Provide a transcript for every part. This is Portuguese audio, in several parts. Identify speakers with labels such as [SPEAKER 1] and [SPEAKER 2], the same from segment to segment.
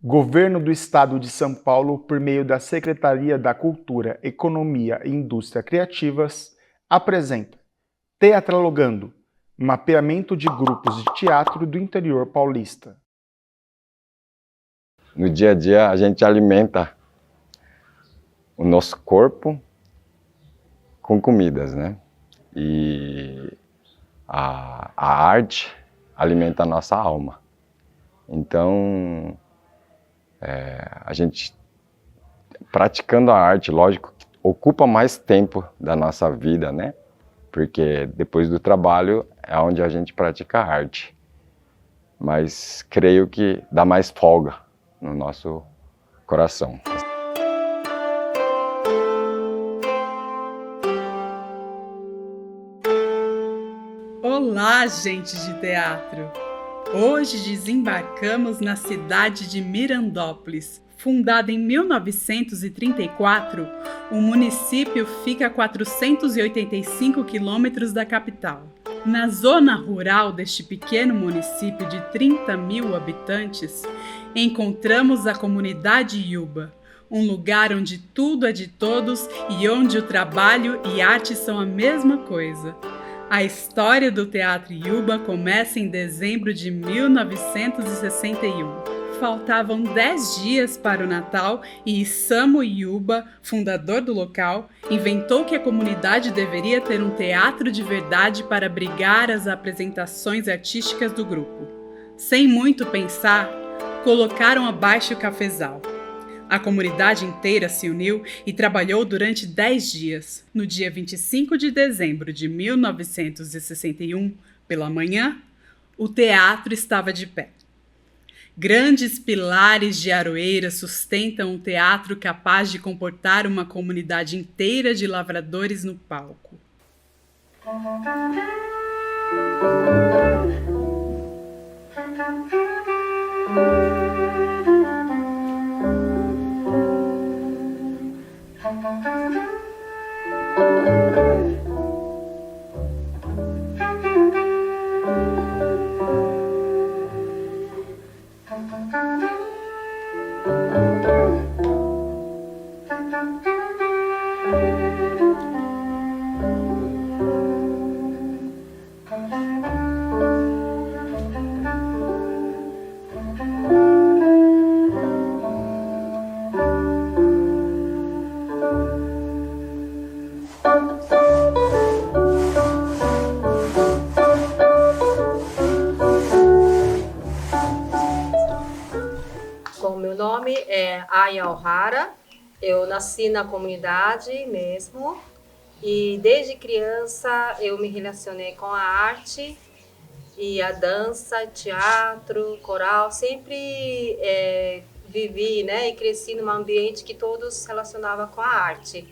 [SPEAKER 1] Governo do Estado de São Paulo, por meio da Secretaria da Cultura, Economia e Indústria Criativas, apresenta Teatralogando, mapeamento de grupos de teatro do interior paulista.
[SPEAKER 2] No dia a dia, a gente alimenta o nosso corpo com comidas, né? E a arte alimenta a nossa alma. Então, a gente praticando a arte, lógico, ocupa mais tempo da nossa vida, né? Porque depois do trabalho é onde a gente pratica a arte. Mas creio que dá mais folga no nosso coração.
[SPEAKER 3] Olá, gente de teatro! Hoje desembarcamos na cidade de Mirandópolis. Fundada em 1934, o município fica a 485 quilômetros da capital. Na zona rural deste pequeno município de 30 mil habitantes, encontramos a comunidade Yuba, um lugar onde tudo é de todos e onde o trabalho e arte são a mesma coisa. A história do Teatro Yuba começa em dezembro de 1961. Faltavam 10 dias para o Natal e Isamu Yuba, fundador do local, inventou que a comunidade deveria ter um teatro de verdade para abrigar as apresentações artísticas do grupo. Sem muito pensar, colocaram abaixo o cafezal. A comunidade inteira se uniu e trabalhou durante 10 dias. No dia 25 de dezembro de 1961, pela manhã, o teatro estava de pé. Grandes pilares de aroeira sustentam um teatro capaz de comportar uma comunidade inteira de lavradores no palco.
[SPEAKER 4] Bom, meu nome é Aya Ohara, eu nasci na comunidade mesmo e desde criança eu me relacionei com a arte e a dança, teatro, coral, sempre vivi, né, e cresci num ambiente que todos se relacionavam com a arte.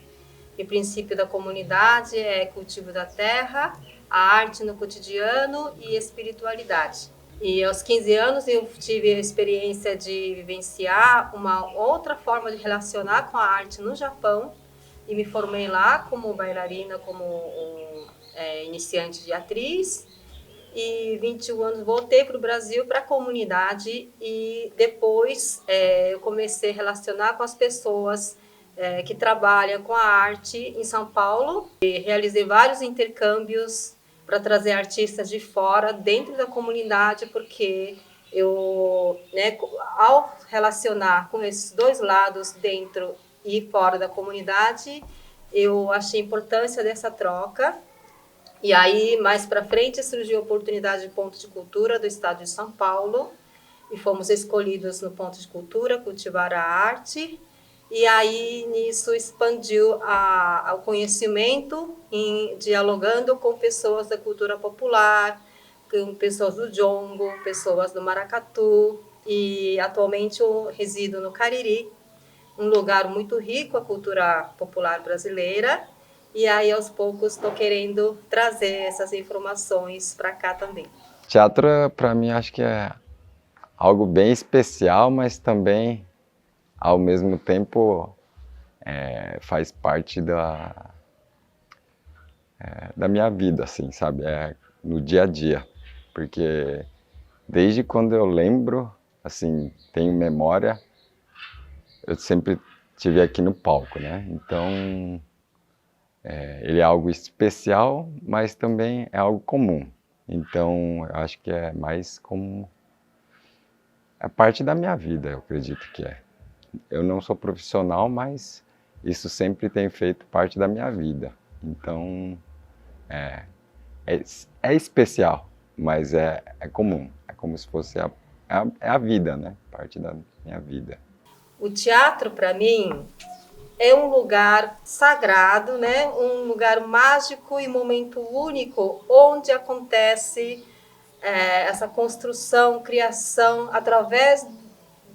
[SPEAKER 4] O princípio da comunidade é cultivo da terra, a arte no cotidiano e espiritualidade. E aos 15 anos eu tive a experiência de vivenciar uma outra forma de relacionar com a arte no Japão e me formei lá como bailarina, como iniciante de atriz. E 21 anos voltei para o Brasil, para a comunidade e depois eu comecei a relacionar com as pessoas que trabalham com a arte em São Paulo. E realizei vários intercâmbios para trazer artistas de fora, dentro da comunidade, porque eu, ao relacionar com esses dois lados, dentro e fora da comunidade, eu achei a importância dessa troca. E aí, mais para frente, surgiu a oportunidade de Ponto de Cultura do Estado de São Paulo, e fomos escolhidos no Ponto de Cultura, cultivar a arte. E aí, nisso, expandiu o conhecimento, dialogando com pessoas da cultura popular, com pessoas do Jongo, pessoas do Maracatu. E atualmente eu resido no Cariri, um lugar muito rico, a cultura popular brasileira. E aí, aos poucos, estou querendo trazer essas informações para cá também.
[SPEAKER 2] Teatro, para mim, acho que é algo bem especial, mas também, ao mesmo tempo, faz parte da minha vida, assim, sabe? No dia a dia. Porque desde quando eu lembro, assim, tenho memória, eu sempre estive aqui no palco, né? Então, ele é algo especial, mas também é algo comum. Então, eu acho que é mais como... é parte da minha vida, eu acredito que é. Eu não sou profissional, mas isso sempre tem feito parte da minha vida. Então, é especial, mas é comum. É como se fosse a vida, né? Parte da minha vida.
[SPEAKER 4] O teatro, para mim, é um lugar sagrado, né? Um lugar mágico e momento único, onde acontece essa construção, criação, através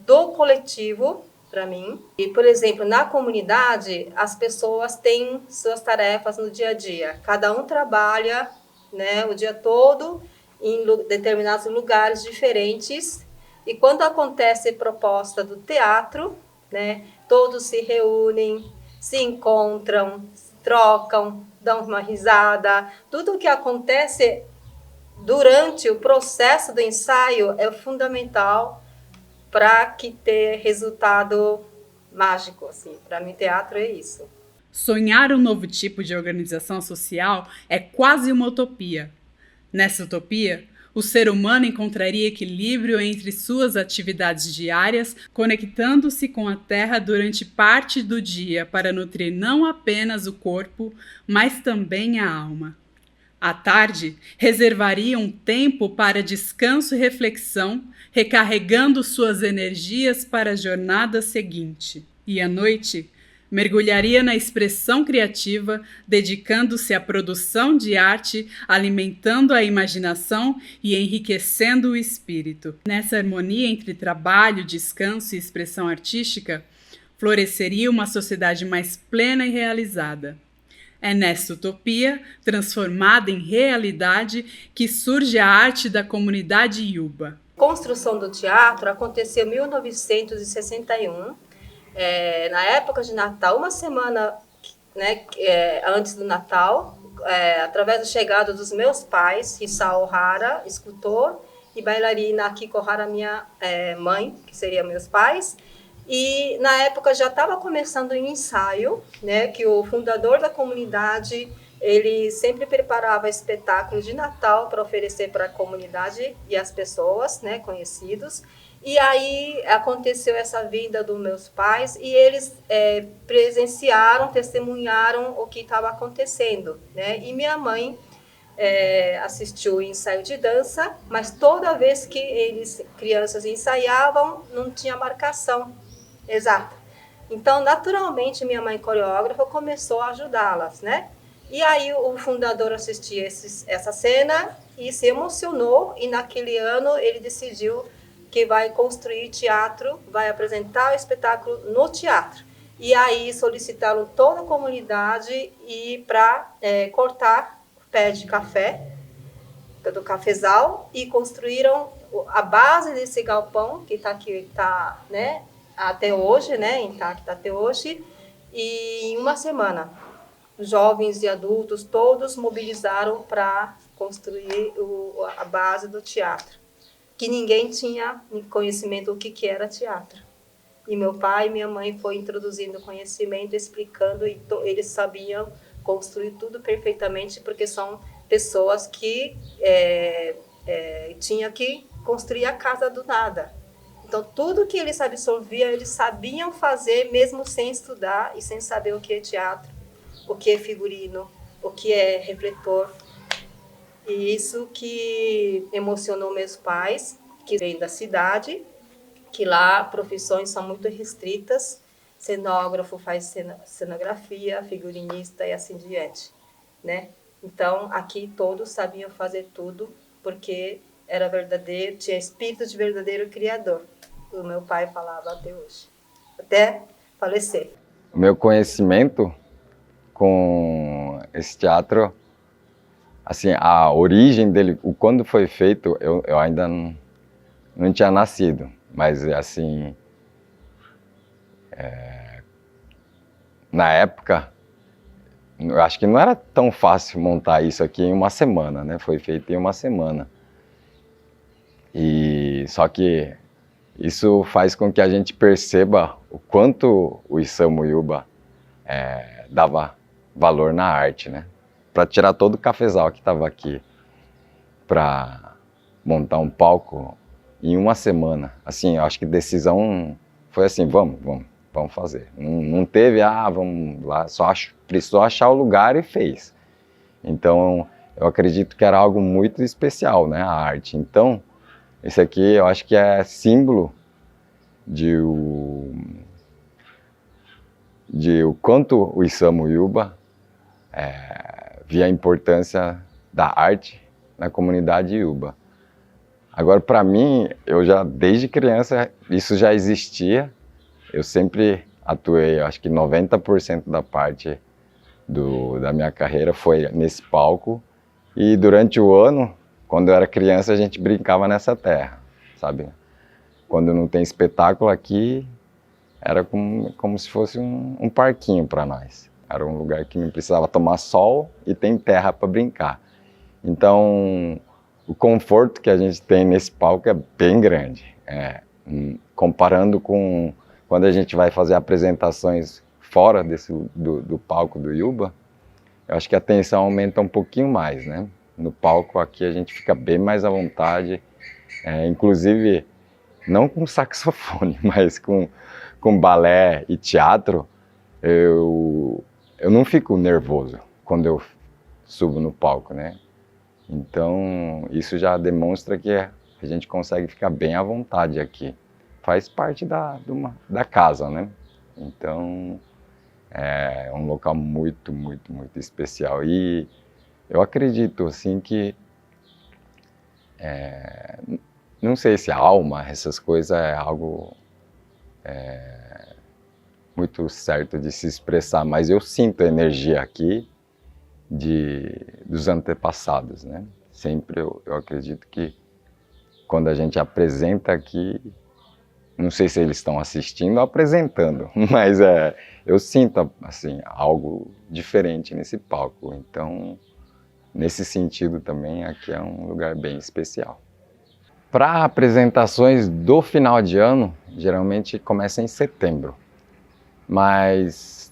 [SPEAKER 4] do coletivo, para mim. E, por exemplo, na comunidade, as pessoas têm suas tarefas no dia a dia. Cada um trabalha, né, o dia todo em determinados lugares diferentes. E quando acontece a proposta do teatro, né, todos se reúnem, se encontram, trocam, dão uma risada. Tudo o que acontece durante o processo do ensaio é fundamental para que ter resultado mágico, assim. Para mim, teatro é isso.
[SPEAKER 3] Sonhar um novo tipo de organização social é quase uma utopia. Nessa utopia, o ser humano encontraria equilíbrio entre suas atividades diárias, conectando-se com a terra durante parte do dia para nutrir não apenas o corpo, mas também a alma. À tarde, reservaria um tempo para descanso e reflexão, recarregando suas energias para a jornada seguinte. E à noite, mergulharia na expressão criativa, dedicando-se à produção de arte, alimentando a imaginação e enriquecendo o espírito. Nessa harmonia entre trabalho, descanso e expressão artística, floresceria uma sociedade mais plena e realizada. É nessa utopia, transformada em realidade, que surge a arte da comunidade Yuba.
[SPEAKER 4] A construção do teatro aconteceu em 1961, na época de Natal, uma semana, né, antes do Natal, através da chegada dos meus pais, Hisao Hara, escultor, e bailarina Akiko Hara, minha mãe, que seriam meus pais. E na época já estava começando o ensaio, né, que o fundador da comunidade, ele sempre preparava espetáculo de Natal para oferecer para a comunidade e as pessoas, né, conhecidos. E aí aconteceu essa vinda dos meus pais e eles presenciaram, testemunharam o que estava acontecendo, né? E minha mãe assistiu o ensaio de dança, mas toda vez que eles, crianças, ensaiavam, não tinha marcação exata. Então, naturalmente, minha mãe coreógrafa começou a ajudá-las, né? E aí o fundador assistiu essa cena e se emocionou, e naquele ano ele decidiu que vai construir teatro, vai apresentar o espetáculo no teatro. E aí solicitaram toda a comunidade e para cortar o pé de café, do cafezal, e construíram a base desse galpão, que está aqui, tá, né, até hoje, né, intacto até hoje, e em uma semana, jovens e adultos, todos mobilizaram para construir a base do teatro, que ninguém tinha conhecimento do que era teatro. E meu pai e minha mãe foi introduzindo conhecimento, explicando, e eles sabiam construir tudo perfeitamente, porque são pessoas que tinham que construir a casa do nada. Então, tudo que eles absorviam, eles sabiam fazer, mesmo sem estudar e sem saber o que é teatro, o que é figurino, o que é refletor. E isso que emocionou meus pais, que vêm da cidade, que lá profissões são muito restritas, cenógrafo faz cenografia, figurinista e assim diante, né? Então, aqui todos sabiam fazer tudo, porque era verdadeiro, tinha espírito de verdadeiro criador. O meu pai falava até hoje, até falecer.
[SPEAKER 2] O meu conhecimento com esse teatro, assim, a origem dele, o quando foi feito, eu ainda não tinha nascido, mas assim, na época, eu acho que não era tão fácil montar isso aqui em uma semana, né? Foi feito em uma semana. E só que Isso faz com que a gente perceba o quanto o Isamu-Yuba dava valor na arte, né? Para tirar todo o cafezal que estava aqui, para montar um palco em uma semana. Assim, eu acho que decisão foi assim, vamos fazer. Não teve, vamos lá, precisou achar o lugar e fez. Então, eu acredito que era algo muito especial, né, a arte. Então, esse aqui eu acho que é símbolo de o quanto o Isamu-Yuba via a importância da arte na comunidade Yuba. Agora, para mim, desde criança, isso já existia. Eu sempre atuei, acho que 90% da parte da minha carreira foi nesse palco. E durante o ano, quando eu era criança, a gente brincava nessa terra, sabe? Quando não tem espetáculo aqui, era como se fosse um parquinho para nós. Era um lugar que não precisava tomar sol e tem terra para brincar. Então, o conforto que a gente tem nesse palco é bem grande. Comparando com quando a gente vai fazer apresentações fora do palco do Yuba, eu acho que a tensão aumenta um pouquinho mais, né? No palco aqui a gente fica bem mais à vontade, inclusive não com saxofone, mas com balé e teatro, eu não fico nervoso quando eu subo no palco, né? Então, isso já demonstra que a gente consegue ficar bem à vontade aqui. Faz parte da casa, né? Então, é um local muito, muito, muito especial. E eu acredito, assim, que... não sei se a alma, essas coisas, é algo muito certo de se expressar, mas eu sinto a energia aqui dos antepassados, né? Sempre eu acredito que quando a gente apresenta aqui, não sei se eles estão assistindo ou apresentando, mas eu sinto assim, algo diferente nesse palco. Então, nesse sentido também, aqui é um lugar bem especial. Para apresentações do final de ano, geralmente começa em setembro, mas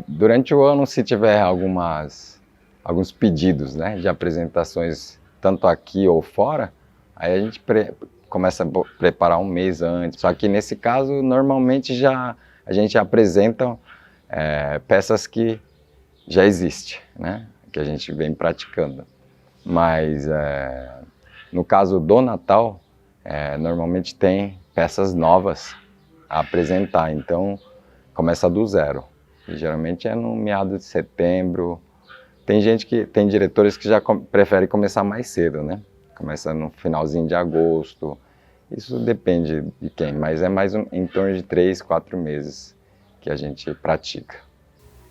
[SPEAKER 2] durante o ano, se tiver alguns pedidos, né, de apresentações, tanto aqui ou fora, aí a gente começa a preparar um mês antes. Só que nesse caso, normalmente a gente apresenta peças que já existem, né, que a gente vem praticando. Mas no caso do Natal, normalmente tem peças novas a apresentar, então começa do zero. E geralmente é no meado de setembro. Tem diretores que já preferem começar mais cedo, né? Começa no finalzinho de agosto. Isso depende de quem, mas é mais em torno de 3, 4 meses que a gente pratica.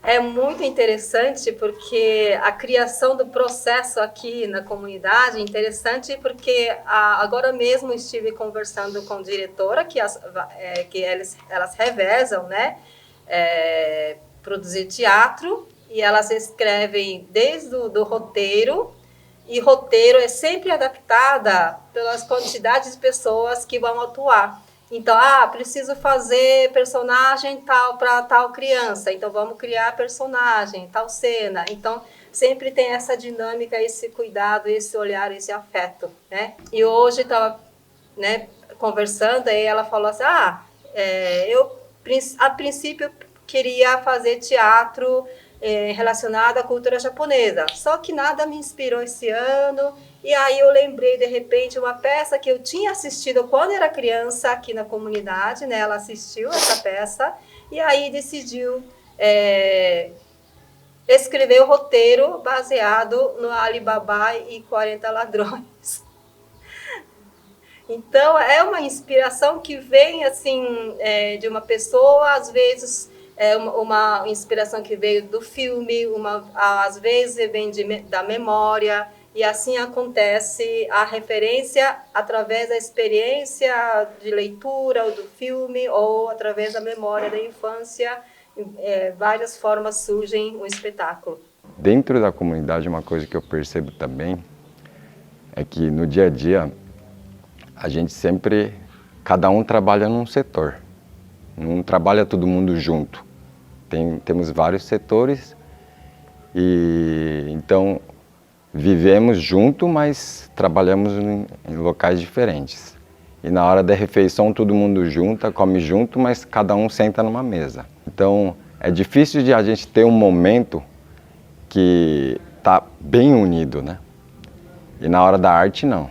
[SPEAKER 4] É muito interessante porque a criação do processo aqui na comunidade é interessante porque agora mesmo estive conversando com a diretora que elas revezam, né? Produzir teatro e elas escrevem desde o roteiro, e roteiro é sempre adaptada pelas quantidades de pessoas que vão atuar. Então, preciso fazer personagem tal para tal criança, então vamos criar personagem, tal cena. Então, sempre tem essa dinâmica, esse cuidado, esse olhar, esse afeto, né? E hoje estava, né, conversando, e ela falou assim, eu a princípio queria fazer teatro relacionado à cultura japonesa, só que nada me inspirou esse ano, e aí eu lembrei de repente uma peça que eu tinha assistido quando era criança aqui na comunidade, né? Ela assistiu essa peça, e aí decidiu escrever o roteiro baseado no Alibaba e 40 Ladrões. Então, é uma inspiração que vem, assim, de uma pessoa, às vezes uma inspiração que veio do filme, às vezes vem da memória, e assim acontece a referência através da experiência de leitura ou do filme, ou através da memória da infância. Várias formas surgem um espetáculo.
[SPEAKER 2] Dentro da comunidade, uma coisa que eu percebo também é que no dia a dia, a gente sempre cada um trabalha num setor, não trabalha todo mundo junto. Temos vários setores e então vivemos junto, mas trabalhamos em locais diferentes. E na hora da refeição todo mundo junta, come junto, mas cada um senta numa mesa. Então é difícil de a gente ter um momento que está bem unido, né? E na hora da arte não.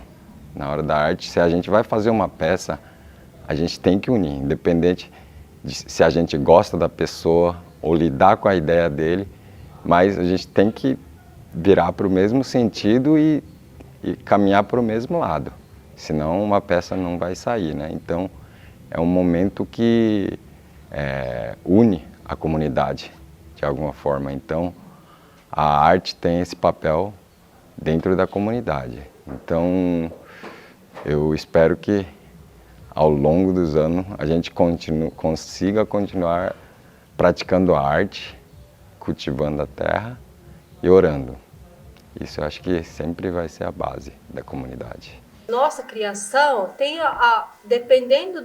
[SPEAKER 2] Na hora da arte, se a gente vai fazer uma peça, a gente tem que unir, independente de se a gente gosta da pessoa ou lidar com a ideia dele, mas a gente tem que virar para o mesmo sentido e caminhar para o mesmo lado, senão uma peça não vai sair, né? Então é um momento que une a comunidade de alguma forma. Então a arte tem esse papel dentro da comunidade. Então eu espero que ao longo dos anos a gente consiga continuar praticando a arte, cultivando a terra e orando. Isso eu acho que sempre vai ser a base da comunidade.
[SPEAKER 4] Nossa criação tem, dependendo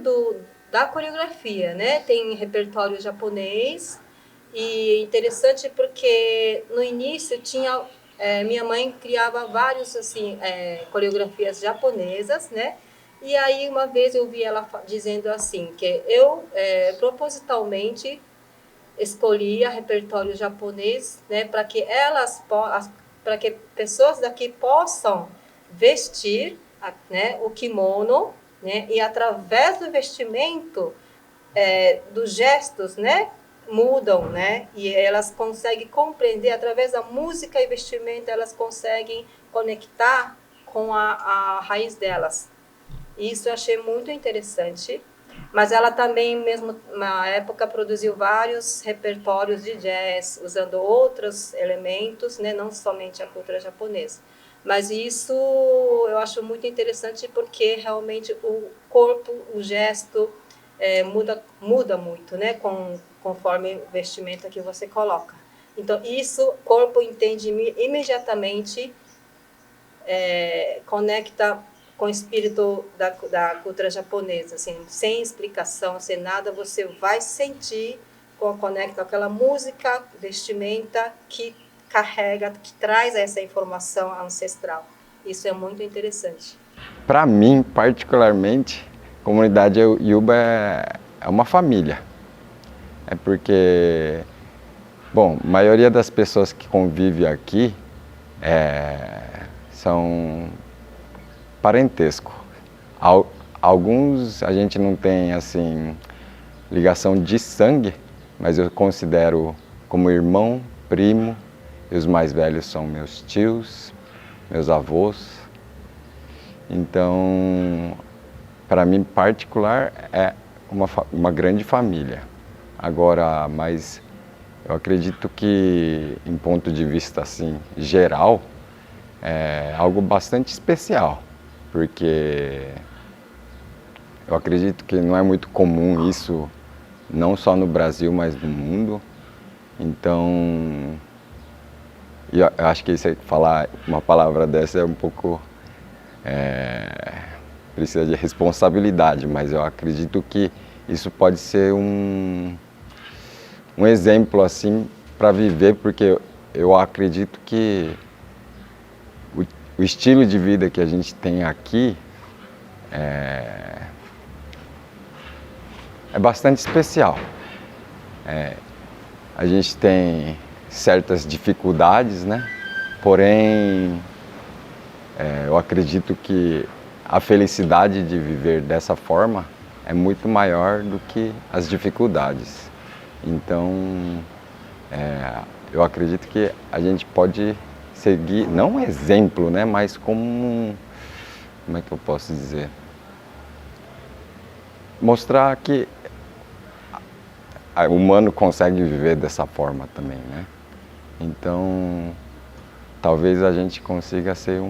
[SPEAKER 4] da coreografia, né? Tem repertório japonês e interessante porque no início tinha, minha mãe criava vários assim, coreografias japonesas, né? E aí uma vez eu vi ela dizendo assim, que eu propositalmente escolhia repertório japonês, né, para que para que pessoas daqui possam vestir, né, o kimono, né, e através do vestimento, dos gestos, né, mudam, né, e elas conseguem compreender através da música e vestimento, elas conseguem conectar com a raiz delas. Isso eu achei muito interessante. Mas ela também, mesmo na época, produziu vários repertórios de jazz, usando outros elementos, né, não somente a cultura japonesa. Mas isso eu acho muito interessante porque realmente o corpo, o gesto muda muito, né, conforme o vestimenta que você coloca. Então, isso o corpo entende imediatamente, conecta com o espírito da cultura japonesa, assim, sem explicação, sem nada, você vai sentir, conecta aquela música, vestimenta que carrega, que traz essa informação ancestral. Isso é muito interessante.
[SPEAKER 2] Para mim, particularmente, a comunidade Yuba é uma família. É porque, bom, a maioria das pessoas que convivem aqui são parentesco. Alguns a gente não tem assim ligação de sangue, mas eu considero como irmão, primo, e os mais velhos são meus tios, meus avós. Então, para mim particular é uma grande família. Agora, mas eu acredito que, em ponto de vista assim geral, é algo bastante especial. Porque eu acredito que não é muito comum isso, não só no Brasil, mas no mundo. Então, eu acho que falar uma palavra dessa é um pouco... precisa de responsabilidade, mas eu acredito que isso pode ser um exemplo assim para viver, porque eu acredito que o estilo de vida que a gente tem aqui é bastante especial. A gente tem certas dificuldades, né? Porém, eu acredito que a felicidade de viver dessa forma é muito maior do que as dificuldades. Então, eu acredito que a gente pode seguir, não um exemplo, né, mas como é que eu posso dizer? Mostrar que o humano consegue viver dessa forma também, né? Então, talvez a gente consiga ser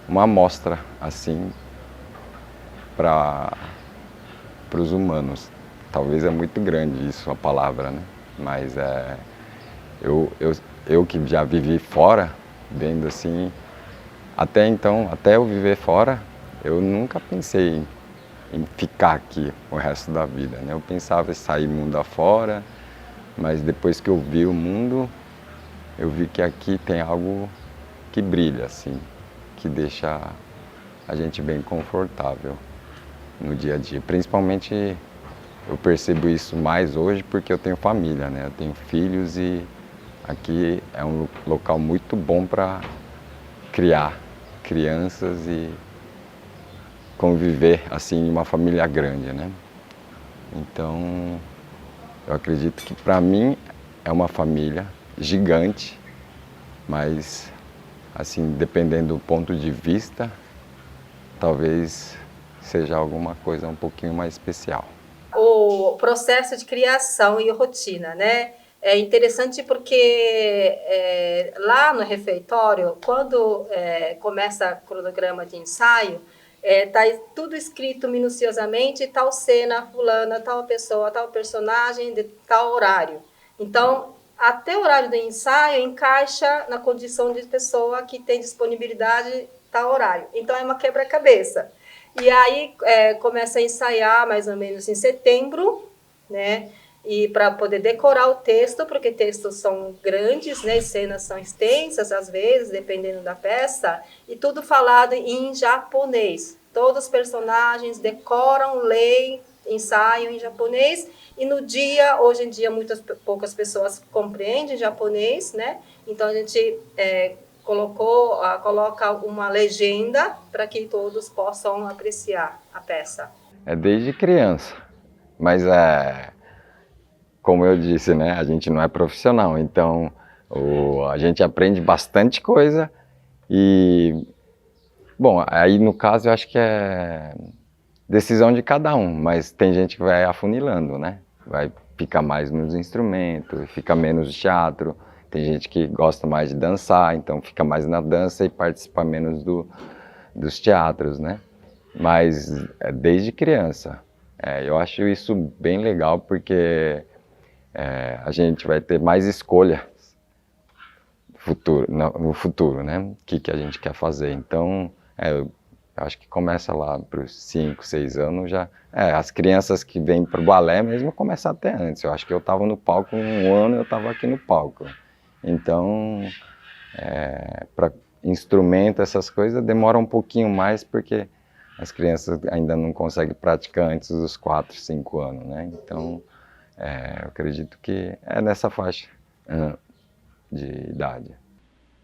[SPEAKER 2] uma amostra, assim, para os humanos. Talvez é muito grande isso, a palavra, né? Mas eu que já vivi fora, vendo assim, até então, até eu viver fora, eu nunca pensei em ficar aqui o resto da vida, né? Eu pensava em sair mundo afora, mas depois que eu vi o mundo, eu vi que aqui tem algo que brilha, assim, que deixa a gente bem confortável no dia a dia. Principalmente eu percebo isso mais hoje porque eu tenho família, né? Eu tenho filhos e aqui é um local muito bom para criar crianças e conviver assim em uma família grande, né? Então, eu acredito que para mim é uma família gigante, mas assim, dependendo do ponto de vista, talvez seja alguma coisa um pouquinho mais especial.
[SPEAKER 4] O processo de criação e rotina, né? É interessante porque lá no refeitório, quando começa o cronograma de ensaio, tá tudo escrito minuciosamente, tal cena, fulana, tal pessoa, tal personagem, de tal horário. Então, até o horário do ensaio encaixa na condição de pessoa que tem disponibilidade tal horário. Então, é uma quebra-cabeça. E aí começa a ensaiar mais ou menos em setembro, né? E para poder decorar o texto, porque textos são grandes, né? Cenas são extensas, às vezes, dependendo da peça, e tudo falado em japonês. Todos os personagens decoram, leem, ensaiam em japonês, e no dia, hoje em dia, poucas pessoas compreendem japonês, né? Então a gente coloca uma legenda para que todos possam apreciar a peça.
[SPEAKER 2] É desde criança, mas como eu disse, né, a gente não é profissional, então a gente aprende bastante coisa e, bom, aí no caso eu acho que é decisão de cada um, mas tem gente que vai afunilando, né, vai ficar mais nos instrumentos, fica menos de teatro, tem gente que gosta mais de dançar, então fica mais na dança e participa menos dos teatros, né, mas desde criança. Eu acho isso bem legal porque a gente vai ter mais escolha no futuro, né? O que a gente quer fazer. Então, eu acho que começa lá para os 5, 6 anos já. As crianças que vêm para o balé mesmo começam até antes. Eu acho que eu estava no palco 1 ano, eu estava aqui no palco. Então, para instrumento, essas coisas, demora um pouquinho mais porque as crianças ainda não conseguem praticar antes dos 4, 5 anos, né? Então, eu acredito que é nessa faixa de idade.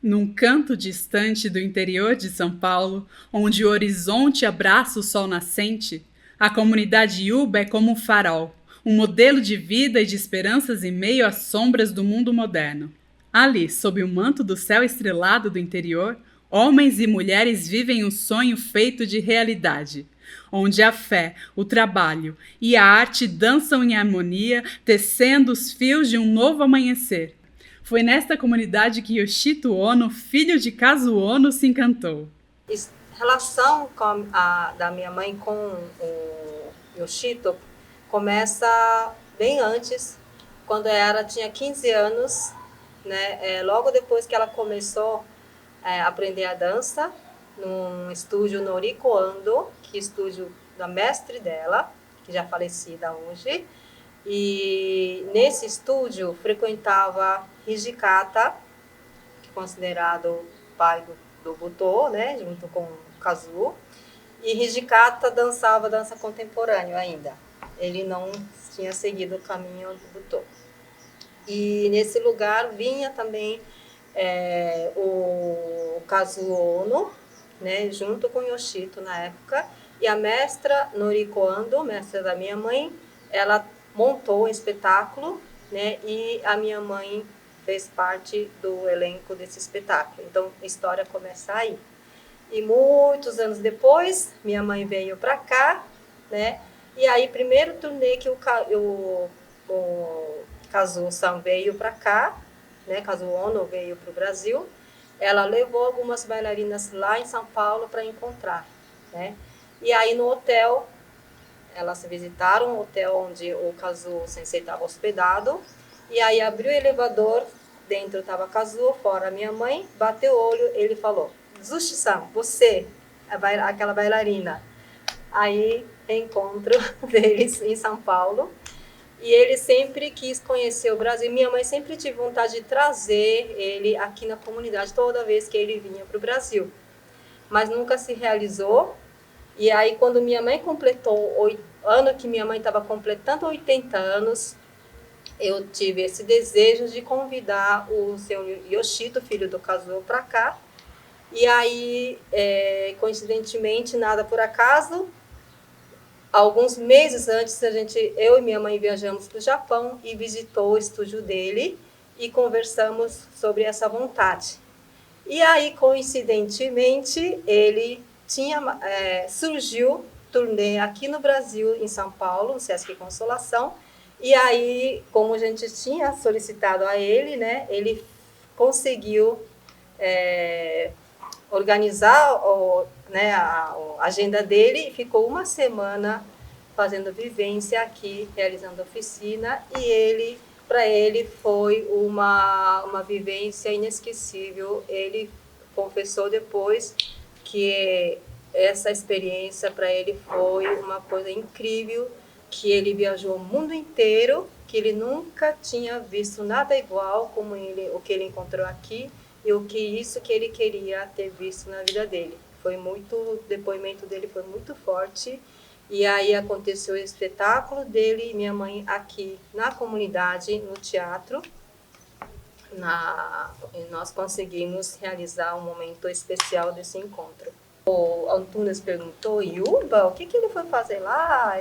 [SPEAKER 3] Num canto distante do interior de São Paulo, onde o horizonte abraça o sol nascente, a comunidade Yuba é como um farol, um modelo de vida e de esperanças em meio às sombras do mundo moderno. Ali, sob o manto do céu estrelado do interior, homens e mulheres vivem um sonho feito de realidade, onde a fé, o trabalho e a arte dançam em harmonia, tecendo os fios de um novo amanhecer. Foi nesta comunidade que Yoshito Ono, filho de Kazuo Ono, se encantou.
[SPEAKER 4] A relação da minha mãe com o Yoshito começa bem antes, quando ela tinha 15 anos, né? Logo depois que ela começou a aprender a dança, num estúdio Noriko Ando, que é estúdio da mestre dela, que já é falecida hoje. E nesse estúdio frequentava Hijikata, que é considerado o pai do Butô, né, junto com o Kazuo. E Hijikata dançava dança contemporânea ainda. Ele não tinha seguido o caminho do Butô. E nesse lugar vinha também o Kazuo Ono, né, junto com Yoshito na época. E a mestra Noriko Ando, mestra da minha mãe, ela montou um espetáculo, né, e a minha mãe fez parte do elenco desse espetáculo. Então, a história começa aí. E muitos anos depois, minha mãe veio para cá, né, e aí, primeiro turnê que o Kazuo-san veio para cá, né, Kazuo Ono veio para o Brasil, ela levou algumas bailarinas lá em São Paulo para encontrar, né, e aí no hotel, elas visitaram o hotel onde o Kazuo Sensei estava hospedado, e aí abriu o elevador, dentro estava Kazuo, fora a minha mãe, bateu o olho, ele falou: Zushi-san, você, aquela bailarina. Aí, encontro deles em São Paulo. E ele sempre quis conhecer o Brasil. Minha mãe sempre teve vontade de trazer ele aqui na comunidade, toda vez que ele vinha para o Brasil. Mas nunca se realizou. E aí, quando minha mãe completou, ano que minha mãe estava completando 80 anos, eu tive esse desejo de convidar o seu Yoshito, filho do Kazuo, para cá. E aí, coincidentemente, nada por acaso, alguns meses antes, eu e minha mãe viajamos para o Japão e visitou o estúdio dele e conversamos sobre essa vontade. E aí, coincidentemente, surgiu turnê aqui no Brasil, em São Paulo, no Sesc Consolação. E aí, como a gente tinha solicitado a ele, né, ele conseguiu organizar a agenda dele e ficou uma semana fazendo vivência aqui, realizando oficina, e para ele foi uma vivência inesquecível. Ele confessou depois que essa experiência para ele foi uma coisa incrível, que ele viajou o mundo inteiro, que ele nunca tinha visto nada igual como o que ele encontrou aqui, e isso que ele queria ter visto na vida dele. O depoimento dele foi muito forte. E aí aconteceu o espetáculo dele e minha mãe aqui na comunidade, no teatro. E nós conseguimos realizar um momento especial desse encontro. O Antunes perguntou, Yuba, o que ele foi fazer lá?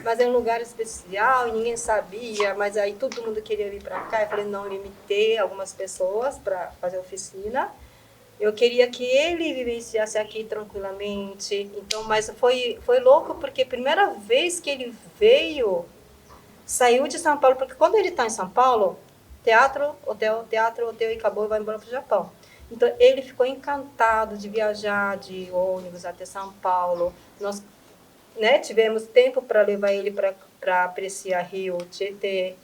[SPEAKER 4] Mas é um lugar especial e ninguém sabia, mas aí todo mundo queria vir para cá. Eu falei, não, limitei algumas pessoas para fazer oficina. Eu queria que ele vivenciasse aqui tranquilamente. Então, mas foi louco, porque a primeira vez que ele saiu de São Paulo, porque quando ele está em São Paulo, teatro, hotel, e acabou e vai embora para o Japão. Então, ele ficou encantado de viajar de ônibus até São Paulo. Nós tivemos tempo para levar ele para apreciar Rio, Tietê.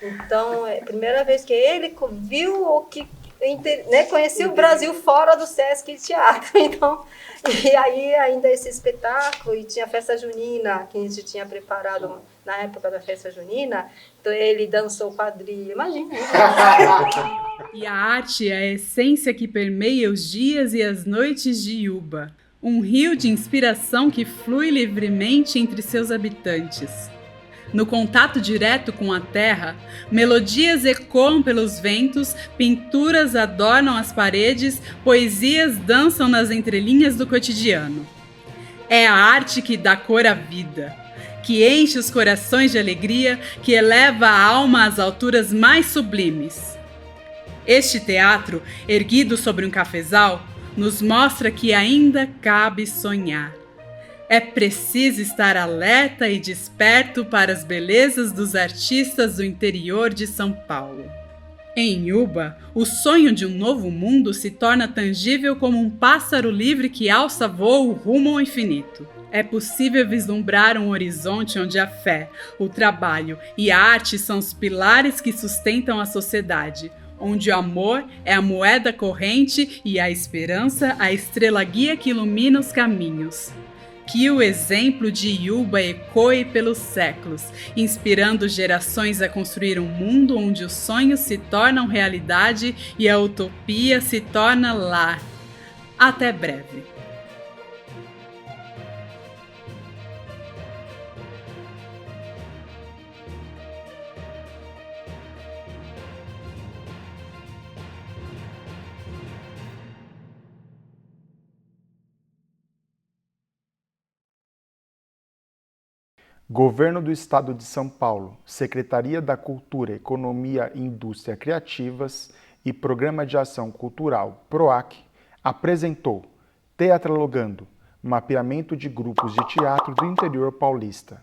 [SPEAKER 4] Então, é a primeira vez que ele viu conheci o Brasil fora do Sesc Teatro. Então, e aí ainda esse espetáculo, e tinha a festa junina que a gente tinha preparado na época da festa junina, então ele dançou quadrilha, imagina.
[SPEAKER 3] E a arte é a essência que permeia os dias e as noites de Yuba, um rio de inspiração que flui livremente entre seus habitantes. No contato direto com a terra, melodias ecoam pelos ventos, pinturas adornam as paredes, poesias dançam nas entrelinhas do cotidiano. É a arte que dá cor à vida, que enche os corações de alegria, que eleva a alma às alturas mais sublimes. Este teatro, erguido sobre um cafezal, nos mostra que ainda cabe sonhar. É preciso estar alerta e desperto para as belezas dos artistas do interior de São Paulo. Em Yuba, o sonho de um novo mundo se torna tangível como um pássaro livre que alça voo rumo ao infinito. É possível vislumbrar um horizonte onde a fé, o trabalho e a arte são os pilares que sustentam a sociedade, onde o amor é a moeda corrente e a esperança a estrela guia que ilumina os caminhos. Que o exemplo de Yuba ecoe pelos séculos, inspirando gerações a construir um mundo onde os sonhos se tornam realidade e a utopia se torna lar. Até breve.
[SPEAKER 1] Governo do Estado de São Paulo, Secretaria da Cultura, Economia e Indústria Criativas e Programa de Ação Cultural, PROAC, apresentou Teatralogando, mapeamento de grupos de teatro do interior paulista.